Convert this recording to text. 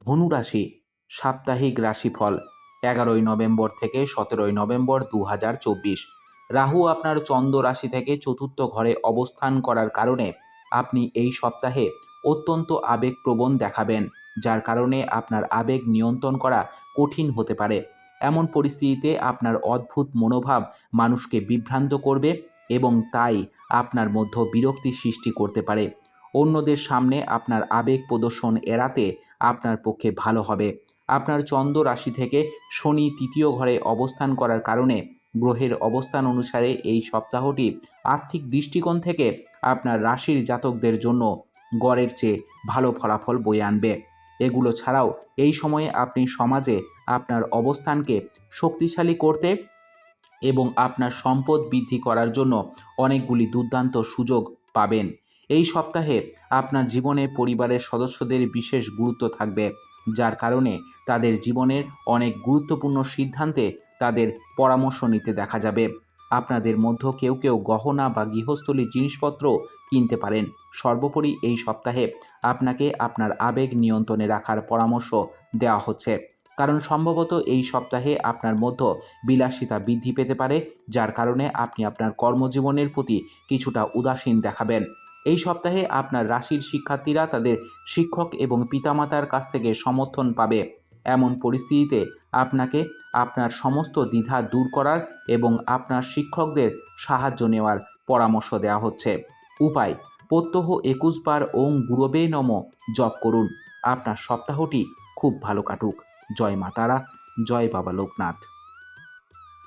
ধনু রাশি সাপ্তাহিক রাশিফল 11ই নভেম্বর থেকে 17ই নভেম্বর 2024। রাহু আপনার চন্দ্র রাশি থেকে চতুর্থ ঘরে অবস্থান করার কারণে আপনি এই সপ্তাহে অত্যন্ত আবেগপ্রবণ দেখাবেন, যার কারণে আপনার আবেগ নিয়ন্ত্রণ করা কঠিন হতে পারে। এমন পরিস্থিতিতে আপনার অদ্ভুত মনোভাব মানুষকে বিভ্রান্ত করবে এবং তাই আপনার মধ্যে বিরক্তি সৃষ্টি করতে পারে। অন্যদের সামনে আপনার আবেগ প্রদর্শন এড়াতে আপনার পক্ষে ভালো হবে। আপনার চন্দ্র রাশি থেকে শনি তৃতীয় ঘরে অবস্থান করার কারণে গ্রহের অবস্থান অনুসারে এই সপ্তাহটি আর্থিক দৃষ্টিকোণ থেকে আপনার রাশির জাতকদের জন্য গড়ের চেয়ে ভালো ফলাফল বয়ে আনবে। এগুলো ছাড়াও এই সময়ে আপনি সমাজে আপনার অবস্থানকে শক্তিশালী করতে এবং আপনার সম্পদ বৃদ্ধি করার জন্য অনেকগুলি দুর্দান্ত সুযোগ পাবেন। এই সপ্তাহে আপনার জীবনে পরিবারের সদস্যদের বিশেষ গুরুত্ব থাকবে, যার কারণে তাদের জীবনের অনেক গুরুত্বপূর্ণ সিদ্ধান্তে তাদের পরামর্শ নিতে দেখা যাবে। আপনাদের মধ্যে কেউ কেউ গহনা বা গৃহস্থলীর জিনিসপত্র কিনতে পারেন। সর্বোপরি এই সপ্তাহে আপনাকে আপনার আবেগ নিয়ন্ত্রণে রাখার পরামর্শ দেওয়া হচ্ছে, কারণ সম্ভবত এই সপ্তাহে আপনার মধ্যে বিলাসিতা বৃদ্ধি পেতে পারে, যার কারণে আপনি আপনার কর্মজীবনের প্রতি কিছুটা উদাসীন দেখাবেন। এই সপ্তাহে আপনার রাশির শিক্ষার্থীরা তাদের শিক্ষক এবং পিতামাতার কাছ থেকে সমর্থন পাবে। এমন পরিস্থিতিতে আপনাকে আপনার সমস্ত দ্বিধা দূর করার এবং আপনার শিক্ষকদের সাহায্য নেওয়ার পরামর্শ দেওয়া হচ্ছে। উপায়: প্রত্যহ 21 বার ওম গুরবে নমঃ জপ করুন। আপনার সপ্তাহটি খুব ভালো কাটুক। জয় মা তারা, জয় বাবা লোকনাথ।